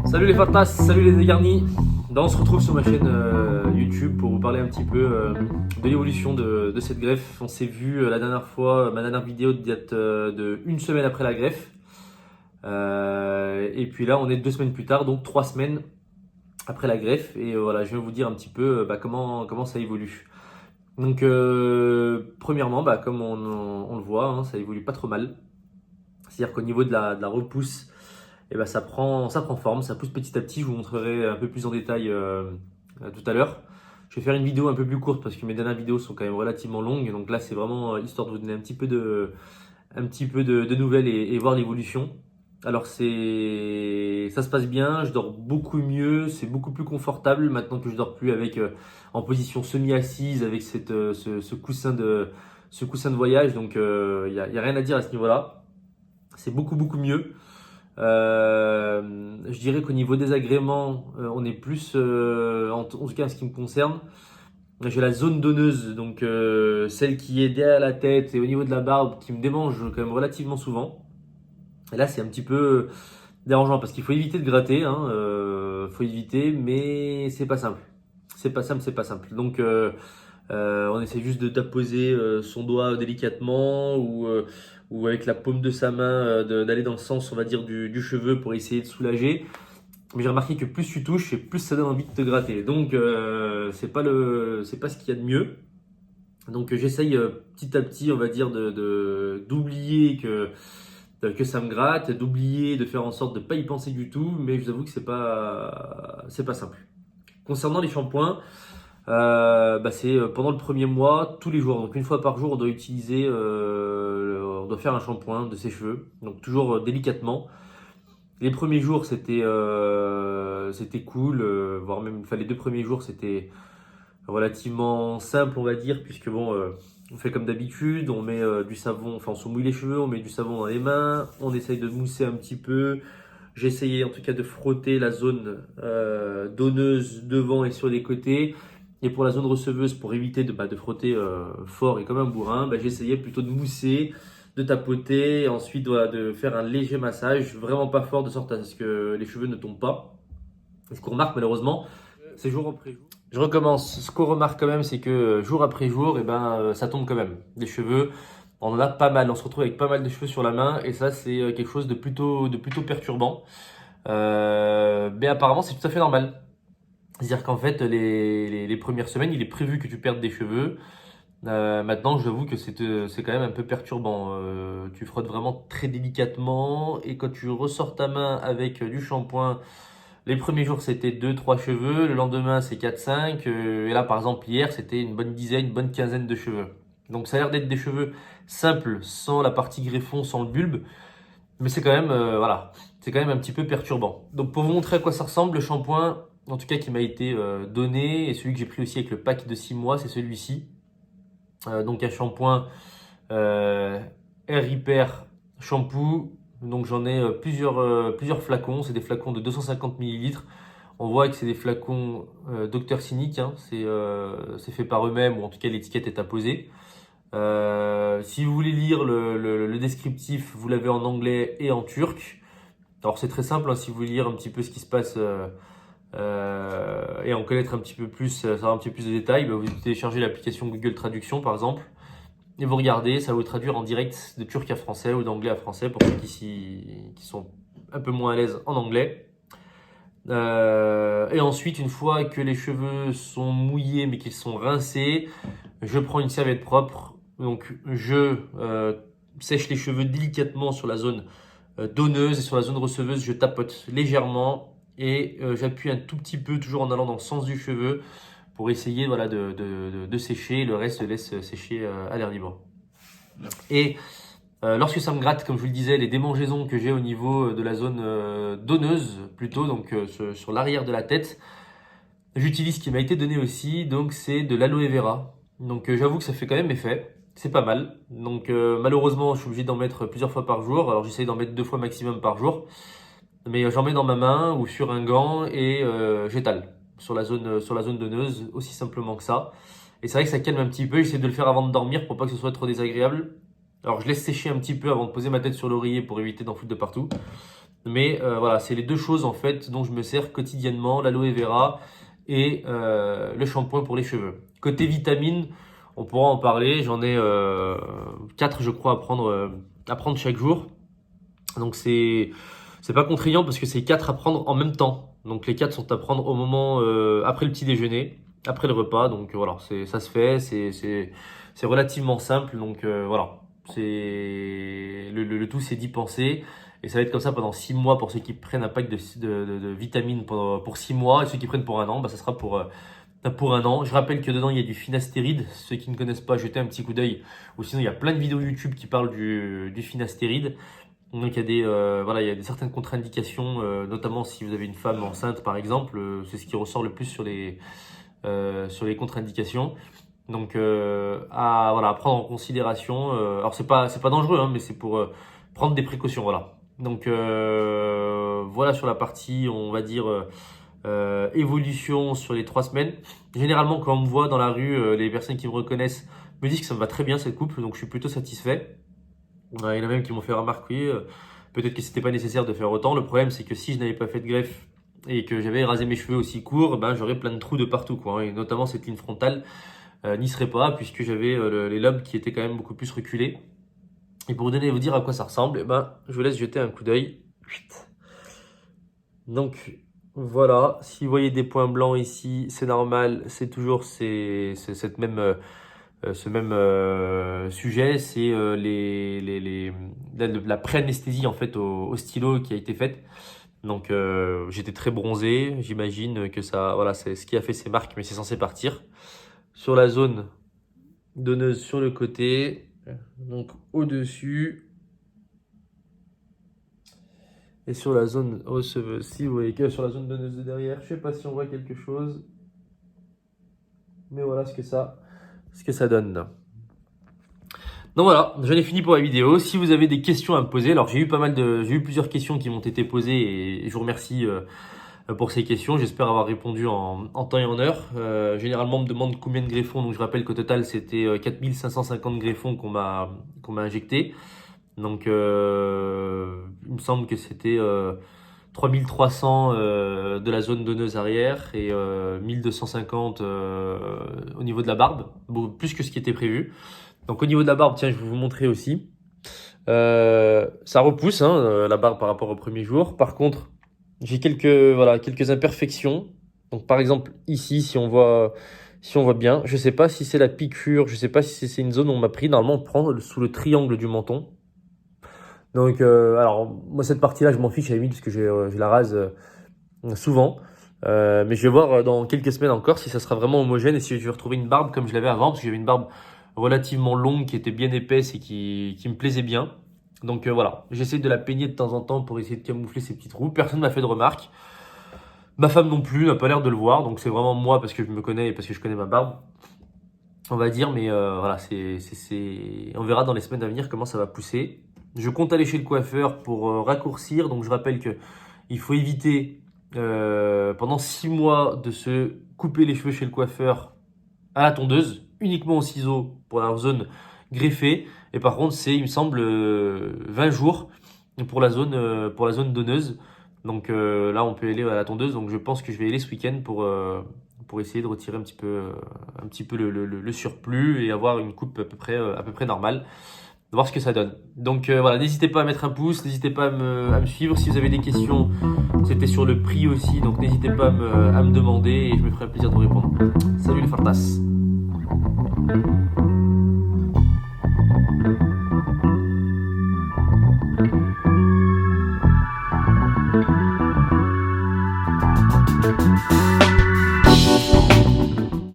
Salut les Fattas, salut les dégarnis. On se retrouve sur ma chaîne YouTube pour vous parler un petit peu de l'évolution de cette greffe. On s'est vu la dernière fois, ma dernière vidéo date de une semaine après la greffe. Et puis là, on est 2 semaines plus tard, donc 3 semaines après la greffe. Et voilà, je vais vous dire un petit peu comment ça évolue. Donc, premièrement, comme on le voit, hein, ça évolue pas trop mal. C'est-à-dire qu'au niveau de la repousse, ça prend forme, ça pousse petit à petit. Je vous montrerai un peu plus en détail tout à l'heure. Je vais faire une vidéo un peu plus courte parce que mes dernières vidéos sont quand même relativement longues. Donc là, c'est vraiment histoire de vous donner un petit peu de nouvelles et voir l'évolution. Alors ça se passe bien, je dors beaucoup mieux, c'est beaucoup plus confortable maintenant que je dors plus avec en position semi-assise avec ce coussin de voyage. Donc y a rien à dire à ce niveau-là. C'est beaucoup mieux. Je dirais qu'au niveau des agréments, on est plus, en tout cas en ce qui me concerne, j'ai la zone donneuse, donc celle qui est derrière la tête et au niveau de la barbe, qui me démange quand même relativement souvent. Et là, c'est un petit peu dérangeant parce qu'il faut éviter de gratter, hein, faut éviter, mais c'est pas simple. C'est pas simple. Donc, on essaie juste de d'apposer son doigt délicatement ou avec la paume de sa main d'aller dans le sens, on va dire, du cheveu pour essayer de soulager. Mais j'ai remarqué que plus tu touches et plus ça donne envie de te gratter. Donc, c'est pas ce qu'il y a de mieux. Donc, j'essaye petit à petit, on va dire, d'oublier que ça me gratte, d'oublier, de faire en sorte de ne pas y penser du tout. Mais je vous avoue que c'est pas simple. Concernant les shampoings, c'est pendant le premier mois, tous les jours. Donc une fois par jour, on doit on doit faire un shampoing de ses cheveux. Donc toujours délicatement. Les premiers jours, c'était cool, voire même, enfin les 2 premiers jours, c'était relativement simple, on va dire, puisque bon, on fait comme d'habitude, on met du savon, enfin on se mouille les cheveux, on met du savon dans les mains, on essaye de mousser un petit peu. J'ai essayé en tout cas de frotter la zone donneuse devant et sur les côtés. Et pour la zone receveuse, pour éviter de frotter fort et comme un bourrin, j'essayais plutôt de mousser, de tapoter, et ensuite voilà, de faire un léger massage, vraiment pas fort, de sorte à ce que les cheveux ne tombent pas. Et ce qu'on remarque malheureusement, c'est jour après jour. Je recommence. Ce qu'on remarque quand même, c'est que jour après jour, ça tombe quand même. Les cheveux, on en a pas mal. On se retrouve avec pas mal de cheveux sur la main, et ça, c'est quelque chose de plutôt perturbant. Mais apparemment, c'est tout à fait normal. C'est-à-dire qu'en fait, les premières semaines, il est prévu que tu perdes des cheveux. Maintenant, j'avoue que c'est quand même un peu perturbant. Tu frottes vraiment très délicatement et quand tu ressors ta main avec du shampoing, les premiers jours c'était 2 3 cheveux, le lendemain c'est 4 5, et là par exemple hier c'était une bonne dizaine, une bonne quinzaine de cheveux. Donc ça a l'air d'être des cheveux simples, sans la partie greffon, sans le bulbe, mais c'est quand même, voilà, c'est quand même un petit peu perturbant. Donc pour vous montrer à quoi ça ressemble, le shampoing, en tout cas qui m'a été donné, et celui que j'ai pris aussi avec le pack de 6 mois, c'est celui-ci. Donc un shampoing Air Repair shampoo. Donc j'en ai plusieurs flacons, c'est des flacons de 250 millilitres. On voit que c'est des flacons Dr Cynic, hein. C'est fait par eux-mêmes, ou en tout cas l'étiquette est apposée. Si vous voulez lire le descriptif, vous l'avez en anglais et en turc. Alors c'est très simple, hein, si vous voulez lire un petit peu ce qui se passe et en connaître un petit peu plus, savoir un petit peu plus de détails, vous téléchargez l'application Google Traduction par exemple, et vous regardez, ça va vous traduire en direct de turc à français ou d'anglais à français pour ceux qui sont un peu moins à l'aise en anglais. Et ensuite, une fois que les cheveux sont mouillés mais qu'ils sont rincés, je prends une serviette propre. Donc je sèche les cheveux délicatement sur la zone donneuse et sur la zone receveuse, je tapote légèrement et j'appuie un tout petit peu, toujours en allant dans le sens du cheveu, pour essayer voilà, de sécher. Le reste, je laisse sécher à l'air libre. Et lorsque ça me gratte, comme je vous le disais, les démangeaisons que j'ai au niveau de la zone donneuse, plutôt, donc sur l'arrière de la tête, j'utilise ce qui m'a été donné aussi, donc c'est de l'aloe vera. Donc j'avoue que ça fait quand même effet, c'est pas mal. Donc malheureusement, je suis obligé d'en mettre plusieurs fois par jour. Alors j'essaye d'en mettre 2 fois maximum par jour. Mais j'en mets dans ma main ou sur un gant et j'étale sur la zone donneuse, aussi simplement que ça. Et c'est vrai que ça calme un petit peu. J'essaie de le faire avant de dormir pour pas que ce soit trop désagréable. Alors je laisse sécher un petit peu avant de poser ma tête sur l'oreiller pour éviter d'en foutre de partout. Mais voilà, c'est les deux choses en fait dont je me sers quotidiennement, l'aloe vera et le shampoing pour les cheveux. Côté vitamines, on pourra en parler. J'en ai 4 je crois à prendre chaque jour. Donc c'est pas contraignant parce que c'est 4 à prendre en même temps. Donc les 4 sont à prendre au moment après le petit déjeuner, après le repas. Donc voilà, ça se fait, c'est relativement simple. Donc voilà, c'est le tout c'est d'y penser. Et ça va être comme ça pendant 6 mois pour ceux qui prennent un pack de vitamines pour 6 mois. Et ceux qui prennent pour un an, bah, ça sera pour un an. Je rappelle que dedans il y a du finastéride. Ceux qui ne connaissent pas, jetez un petit coup d'œil. Ou sinon il y a plein de vidéos YouTube qui parlent du finastéride. Donc il y a voilà, il y a certaines contre-indications, notamment si vous avez une femme enceinte par exemple, c'est ce qui ressort le plus sur les contre-indications. Donc voilà, à prendre en considération. Alors c'est pas dangereux, hein, mais c'est pour prendre des précautions, voilà. Donc voilà sur la partie, on va dire évolution sur les 3 semaines. Généralement, quand on me voit dans la rue, les personnes qui me reconnaissent me disent que ça me va très bien cette coupe, donc je suis plutôt satisfait. Il y en a même qui m'ont fait remarquer, peut-être que c'était pas nécessaire de faire autant. Le problème, c'est que si je n'avais pas fait de greffe et que j'avais rasé mes cheveux aussi courts, ben j'aurais plein de trous de partout, quoi. Et notamment cette ligne frontale n'y serait pas, puisque j'avais les lobes qui étaient quand même beaucoup plus reculés. Et pour vous dire à quoi ça ressemble, eh ben, je vous laisse jeter un coup d'œil. Donc voilà, si vous voyez des points blancs ici, c'est normal, c'est toujours cette même ce même sujet, c'est la pré-anesthésie en fait au stylo qui a été faite. Donc j'étais très bronzé, j'imagine que ça, voilà, c'est ce qui a fait ces marques, mais c'est censé partir. Sur la zone donneuse sur le côté, donc au-dessus, et sur la zone receveuse. Si vous voyez que sur la zone donneuse de derrière, je sais pas si on voit quelque chose, mais voilà ce que ça donne. Donc voilà, j'en ai fini pour la vidéo. Si vous avez des questions à me poser, alors j'ai eu plusieurs questions qui m'ont été posées et je vous remercie pour ces questions. J'espère avoir répondu en temps et en heure. Généralement, on me demande combien de greffons. Donc je rappelle qu'au total, c'était 4550 greffons qu'on m'a injecté. Donc il me semble que c'était 3300 de la zone donneuse arrière et 1250 au niveau de la barbe, plus que ce qui était prévu. Donc au niveau de la barbe, tiens, je vais vous montrer aussi. Ça repousse la barbe par rapport au premier jour. Par contre, j'ai quelques imperfections. Donc par exemple ici, si on voit bien, je sais pas si c'est la piqûre, je sais pas si c'est une zone où on m'a pris. Normalement, on prend sous le triangle du menton. Donc alors moi cette partie-là, je m'en fiche à la limite parce que je la rase souvent. Mais je vais voir dans quelques semaines encore si ça sera vraiment homogène et si je vais retrouver une barbe comme je l'avais avant, parce que j'avais une barbe relativement longue qui était bien épaisse et qui me plaisait bien. Donc voilà, j'essaie de la peigner de temps en temps pour essayer de camoufler ces petits trous. Personne m'a fait de remarques. Ma femme non plus n'a pas l'air de le voir, donc c'est vraiment moi parce que je me connais et parce que je connais ma barbe, on va dire. Mais voilà, on verra dans les semaines à venir comment ça va pousser. Je compte aller chez le coiffeur pour raccourcir, donc je rappelle que il faut éviter pendant 6 mois de se couper les cheveux chez le coiffeur à la tondeuse, uniquement au ciseau pour la zone greffée. Et par contre, c'est, il me semble, 20 jours pour la zone donneuse. Donc là, on peut aller à la tondeuse. Donc je pense que je vais aller ce week-end pour essayer de retirer un petit peu le surplus et avoir une coupe à peu près normale. Voir ce que ça donne. Donc voilà, n'hésitez pas à mettre un pouce, n'hésitez pas à me suivre. Si vous avez des questions, c'était sur le prix aussi, donc n'hésitez pas à me demander et je me ferai un plaisir de vous répondre. Salut les fartas.